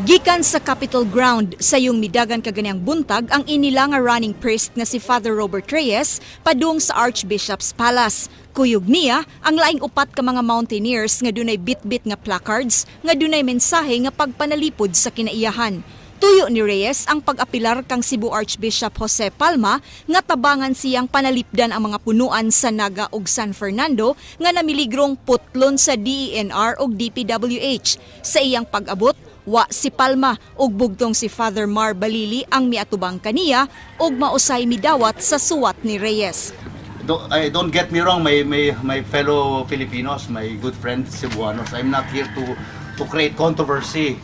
Gikan sa Capitol Ground sa yung midagan kaganyang buntag ang inila nga running priest nga si Father Robert Reyes padung sa Archbishop's Palace. Kuyog niya ang laing upat ka mga mountaineers nga dunay bit-bit nga placards nga dunay mensahe nga pagpanalipod sa kinaiyahan. Tuyo ni Reyes ang pag-apilar kang Cebu Archbishop Jose Palma nga tabangan siyang panalipdan ang mga punuan sa Naga ug San Fernando nga namiligrong putlon sa DENR ug DPWH. Sa iyang pag-abot, wa si Palma ug bugtong si Father Mar Balili ang miatubang kaniya ug mausay midawat sa suwat ni Reyes. Don't get me wrong, my fellow Filipinos, my good friends Cebuanos. I'm not here to create controversy.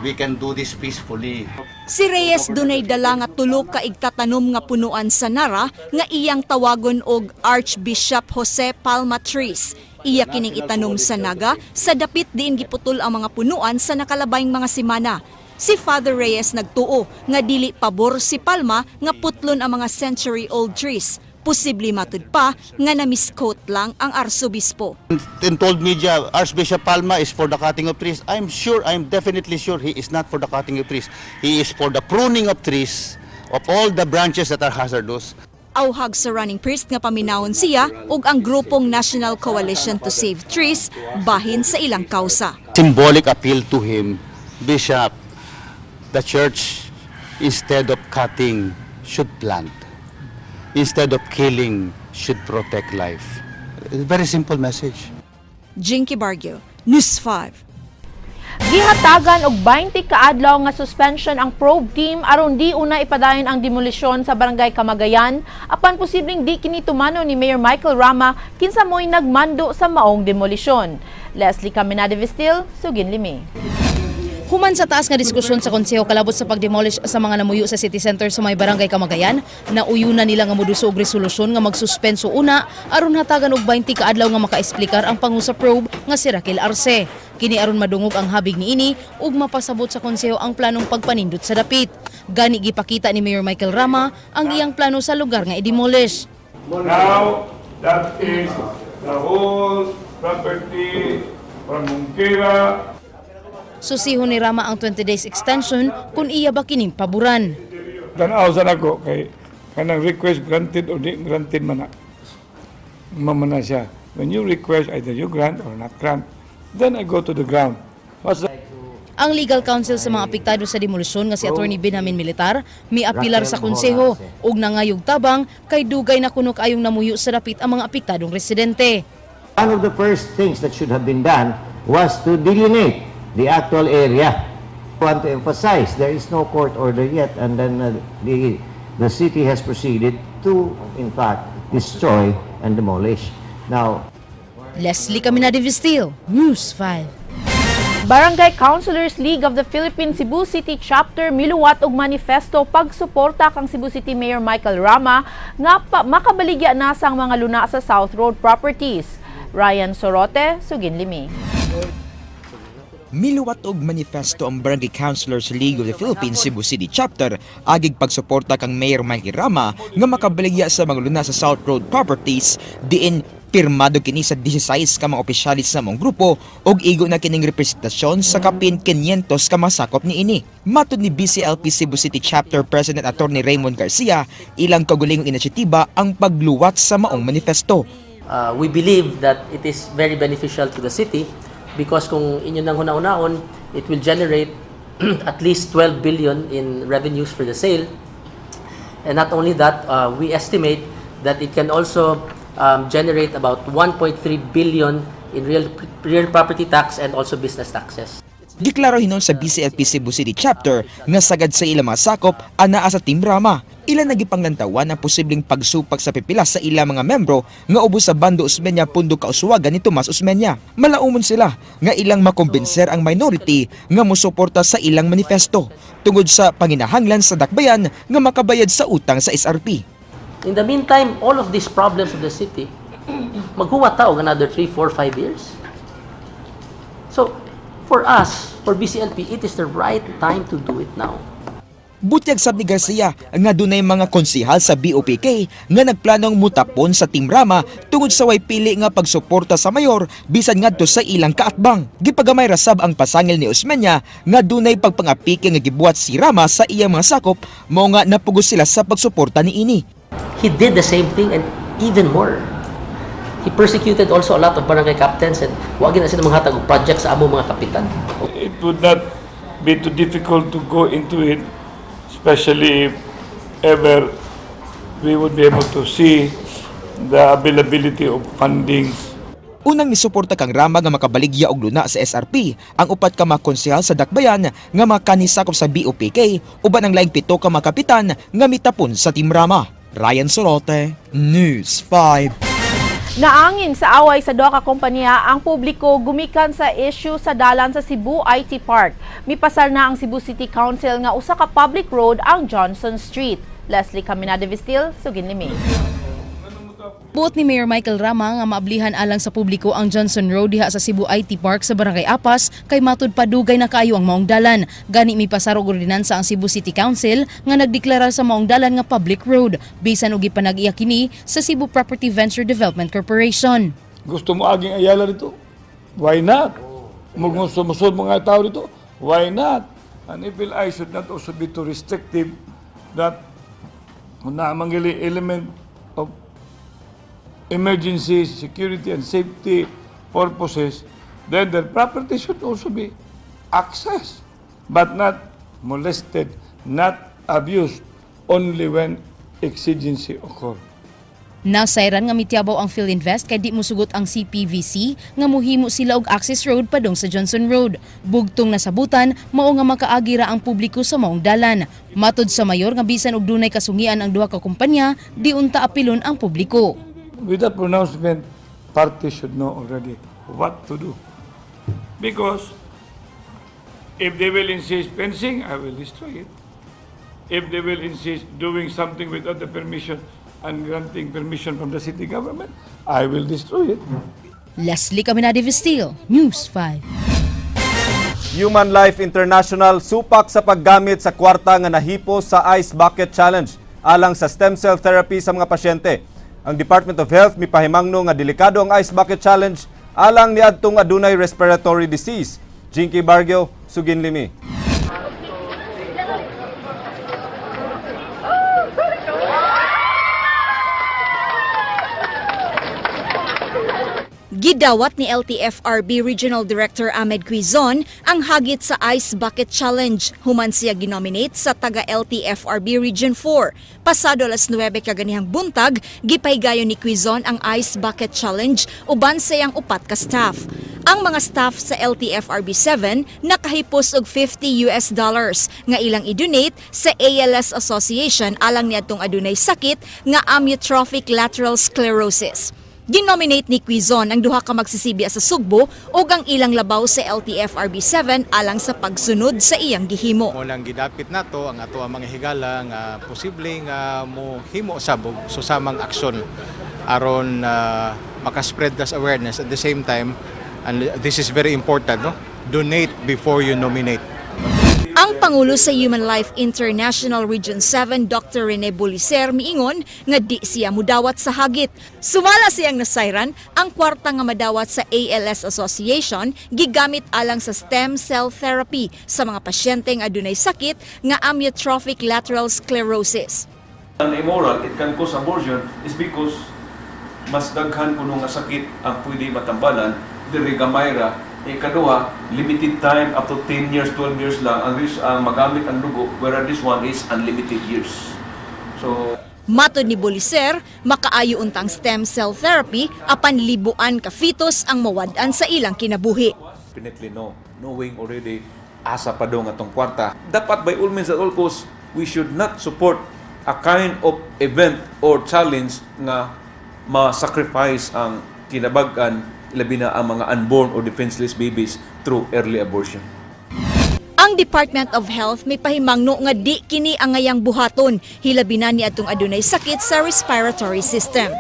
We can do this peacefully. Si Reyes dunay dala nga tulo ka igtatanom nga punuan sa Nara nga iyang tawagon og Archbishop Jose Palma trees. Iya kining itanom sa Naga sa dapit diin giputol ang mga punuan sa nakalabayng mga semana. Si Father Reyes nagtuo nga dili pabor si Palma nga putlon ang mga century-old trees. Posible matud pa nga na-misquote lang ang arsobispo. In told media, Archbishop Palma is for the cutting of trees. I'm definitely sure he is not for the cutting of trees. He is for the pruning of trees, of all the branches that are hazardous. Auhag sa running priest nga paminawon siya ug ang grupong National Coalition to Save Trees bahin sa ilang kausa. Symbolic appeal to him, Bishop, the church instead of cutting should plant. Instead of killing, should protect life. A very simple message. Jinky Bargio, News 5. Gihatagan og 20 kaadlaw nga suspension ang probe team aron di una ipadayon ang demolisyon sa Barangay Camagayan apan posibleng di kini tumano ni Mayor Michael Rama kinsa mo'y nagmando sa maong demolisyon. Leslie Caminade Vistil, Suginlimi. Human sa taas nga diskusyon sa konseho kalabot sa pagdemolish sa mga namuyo sa city center sa may barangay Camagayan, nauyuna nila nga moduso og resolusyon nga magsuspenso una aron hatagan og 20 ka adlaw nga makaesplikar ang pangu sa probe nga si Raquel Arce. Kini aron madungog ang habig niini ug mapasabot sa konseho ang planong pagpanindot sa dapit. Gani gipakita ni Mayor Michael Rama ang iyang plano sa lugar nga i-demolish. Now, that is the whole property from Mungkira. Susiho ni Rama ang 20 days extension kung iya ba kining paboran. Tanaw sa nako kay kanang request granted or di granted man na. Mamana siya. When you request either you grant or not grant, then I go to the ground. Ang legal counsel sa mga apektado sa demolisyon nga si Attorney Benjamin Militar miapilar sa konseho ug nangayog tabang kay dugay na kuno kaayong namuyo sa dapit ang mga apektadong residente. One of the first things that should have been done was to delineate the actual area. I want to emphasize there is no court order yet, and then the city has proceeded to, in fact, destroy and demolish. Now, Leslie Caminade Vistil, News 5. Barangay Councilors League of the Philippines Cebu City Chapter miluwat og manifesto pagsuporta kang Cebu City Mayor Michael Rama nga makabaligya na sang mga luna sa South Road properties. Ryan Sorote, Sugin Limi. Miluwat og manifesto ang Barangay Councilors League of the Philippines Cebu City Chapter agig pagsuporta kang Mayor Michael Rama nga makabaligya sa mga luna sa South Road properties diin pirmado kini sa 16 ka mga opisyalis sa mong grupo og igo na kining representasyon sa kapin 500 ka masakop ni ini. Matud ni BCLP Cebu City Chapter President Attorney Raymond Garcia, ilang kagulingong inisyatiba ang pagluwat sa maong manifesto. We believe that it is very beneficial to the city because kung inyo nang huna-unaon, it will generate at least 12 billion in revenues for the sale. And not only that, we estimate that it can also generate about 1.3 billion in real property tax and also business taxes. Giklaro hinon sa BCLP Cebu City Chapter nga sagad sa ilang mga sakop anaa sa Team Rama. Ilan nagipanglantawan ang posibleng pagsupak sa pipila sa ilang mga membro nga ubos sa Bando Osmeña Pundo Kauswagan ni Tomas Osmeña. Malaumon sila nga ilang makombenser ang minority nga mosuporta sa ilang manifesto tungod sa panginahanglan sa dakbayan nga makabayad sa utang sa SRP. In the meantime, all of these problems of the city, maghuwat ta og another 3, 4, 5 years. So, for us, for BCLP, it is the right time to do it now. Butyag sab ni Garcia nga dunay mga konsihal sa BOPK nga nagplanong mutapon sa Team Rama tungod sa way pili nga pagsuporta sa mayor bisan ngadto sa ilang kaatbang. Gipagamay rasab ang pasangil ni Osmeña nga dunay pagpangapike nga gibuhat si Rama sa iyang mga sakop mao nga napugos sila sa pagsuporta niini. He did the same thing and even more. He persecuted also a lot of barangay captains and wag na sila manghatag og projects sa among mga kapitan. It would not be too difficult to go into it, especially if ever we would be able to see the availability of funding. Unang nisuporta kang Rama nga makabaligya og luna sa SRP ang upat ka mga konsehal sa dakbayan nga makanisakop sa BOPK uban ang laing 7 ka mga kapitan nga mitapon sa Team Rama. Ryan Sorote, News 5. Naangin sa away sa duha ka kompanya ang publiko gumikan sa issue sa dalan sa Cebu IT Park. Mipasar na ang Cebu City Council nga usa ka public road ang Johnson Street. Leslie Caminade Vistil, Sugin Limi. Buot ni Mayor Michael Rama nga maablihan alang sa publiko ang Johnson Road diha sa Cebu IT Park sa Barangay Apas kay matud padugay na kaayo ang maong dalan. Gani mipasar og ordinansa ang Cebu City Council nga nagdeklara sa maong dalan nga public road bisan og ipanag-iya kini sa Cebu Property Venture Development Corporation. Gusto mo aging ayala dito? Why not? Magmusod mga tao dito? Why not? And if I should not also be too restrictive that kung naamangili element of emergency, security, and safety purposes, then their property should also be accessed, but not molested, not abused, only when exigency occur. Nasayran nga mityabaw ang PhilInvest kay di mosugot ang CPVC nga muhimo sila og access road padung sa Johnson Road. Bugtong nasabutan, mao nga makaagira ang publiko sa maong dalan. Matud sa mayor nga bisan og dunay kasungian ang duha ka kumpanya, di unta apilon ang publiko. With that pronouncement, parties should know already what to do. Because If they will insist fencing, I will destroy it. If they will insist doing something without the permission and granting permission from the city government, I will destroy it. Leslie Caminade Vistil, News 5. Human Life International supak sa paggamit sa kwarta nga nahipo sa Ice Bucket Challenge alang sa stem cell therapy sa mga pasyente. Ang Department of Health mipahimangno nga delikado ang Ice Bucket Challenge alang niadtong adunay respiratory disease. Jinky Bargio, Suginlimi. Gidawat ni LTFRB Regional Director Ahmed Quizon ang hagit sa Ice Bucket Challenge. Human siya ginominate sa taga-LTFRB Region 4. Pasado alas 9 kaganihang buntag, gipaygayon ni Quizon ang Ice Bucket Challenge uban sayang upat ka staff. Ang mga staff sa LTFRB 7 nakahipos og $50 nga ilang i-donate sa ALS Association alang niadtong adunay sakit nga amyotrophic lateral sclerosis. Ginominate ni Quizon ang duha ka magsisibya sa Sugbo ug ang ilang labaw sa LTFRB 7 alang sa pagsunod sa iyang gihimo. Mo lang gidapit nato ang ato ang mga higala nga posibleng mohimo sabog so samang aksyon aron makaspread das awareness at the same time, and this is very important, no? Donate before you nominate. Ang Pangulo sa Human Life International Region 7, Dr. Rene Bolicer, miingon nga di siya mudawat sa hagit. Sumala siyang nasayran ang kwarta nga madawat sa ALS Association gigamit alang sa stem cell therapy sa mga pasyente nga adunay sakit nga amyotrophic lateral sclerosis. Ang immoral, it can cause abortion is because mas daghan kuno nga sakit ang pwede matambalan diri gamayra. Ikaduha, limited time up to 10 years, 12 years lang ang magamit ang dugo, whereas this one is unlimited years. So, matod ni Bolicer, makaayo untang stem cell therapy apan libuan ka fetus ang mawad-an sa ilang kinabuhi. Definitely no, knowing already asa pa daw atong kwarta. Dapat by all means at all costs, we should not support a kind of event or challenge nga ma-sacrifice ang kinabag-an labi na ang mga unborn or defenseless babies through early abortion. Ang Department of Health may pahimangno nga di kini ang ngayang buhaton hilabi na ni atong adunay sakit sa respiratory system.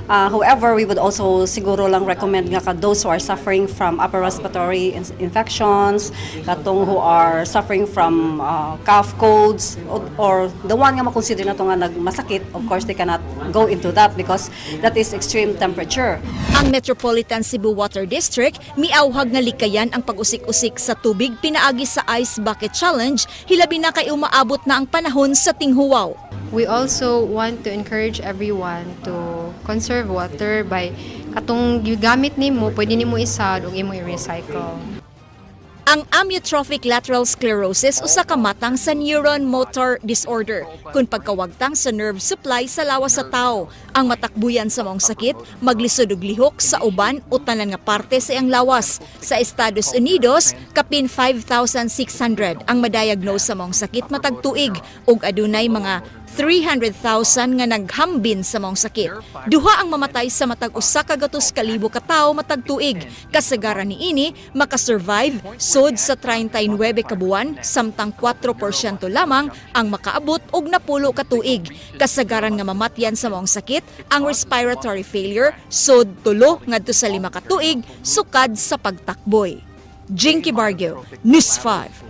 However, we would also siguro lang recommend nga ka those who are suffering from upper respiratory infections, katong who are suffering from cough, colds, or the one nga makonsider na to nga nagmasakit, of course they cannot go into that because that is extreme temperature. Ang Metropolitan Cebu Water District miawhag nga likayan ang pag-usik-usik sa tubig pinaagi sa Ice Bucket Challenge hilabi na kay umaabot na ang panahon sa tinghuwaw. We also want to encourage everyone to conserve water by katong gigamit nimo pwede nimo isad ug imo i-recycle. Ang amyotrophic lateral sclerosis usa ka matang sa neuron motor disorder kung pagkawagtang sa nerve supply sa lawas sa tao. Ang matakbuyan sa maong sakit maglisod og lihok sa uban o tanan nga parte sa iyang lawas. Sa Estados Unidos, kapin 5,600 ang madiagnose sa maong sakit matag tuig ug adunay mga 300,000 nga naghambin sa maong sakit. Duha ang mamatay sa matag usa ka gatos ka libo ka tawo matag tuig. Kasagaran niini makasurvive sud sa 39 ka buwan samtang 4% lamang ang makaabot og napulo ka tuig. Kasagaran nga mamatyan sa maong sakit ang respiratory failure sud 3 ngadto sa 5 ka tuig sukad sa pagtakboy. Jinky Bargio, News 5.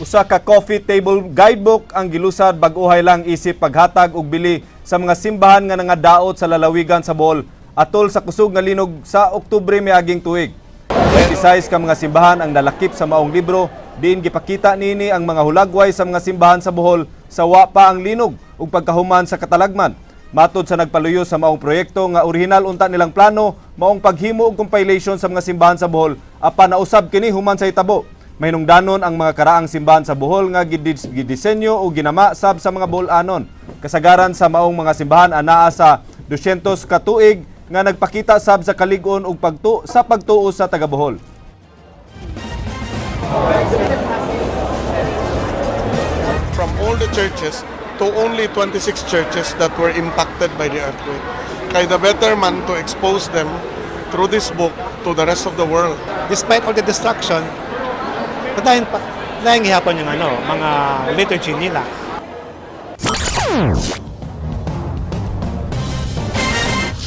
Usa ka coffee table guidebook ang gilusad bag-uhay lang isip paghatag og bili sa mga simbahan nga nangadaot sa lalawigan sa Bohol atol sa kusog nga linog sa Oktubre miaging tuig. 26 ka mga simbahan ang nalakip sa maong libro, diin gipakita niini ang mga hulagway sa mga simbahan sa Bohol sa wa pa ang linog ug pagkahuman sa katalagman. Matod sa nagpaluyo sa maong proyekto nga orihinal unta nilang plano maong paghimo og compilation sa mga simbahan sa Bohol apan nausab kini human sa hitabo. Mahinungdanon ang mga karaang simbahan sa Bohol nga gidisenyo o ginama sab sa mga Bohol-anon. Kasagaran sa maong mga simbahan anaa sa 200 ka tuig nga nagpakita sab sa kalig-on ug pagtuo sa taga Bohol. From all the churches to only 26 churches that were impacted by the earthquake. Kaya the better man to expose them through this book to the rest of the world. Despite all the destruction, Dahil gihapon yung mga liturgy nila.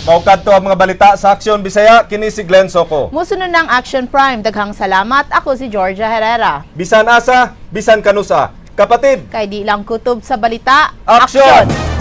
Maukad to ang mga balita sa Aksyon Bisaya, kini si Glenn Soco. Musunod ng Action Prime, daghang salamat. Ako si Georgia Herrera. Bisan asa, bisan kanusa. Kapatid, kay di lang kutob sa balita, Aksyon!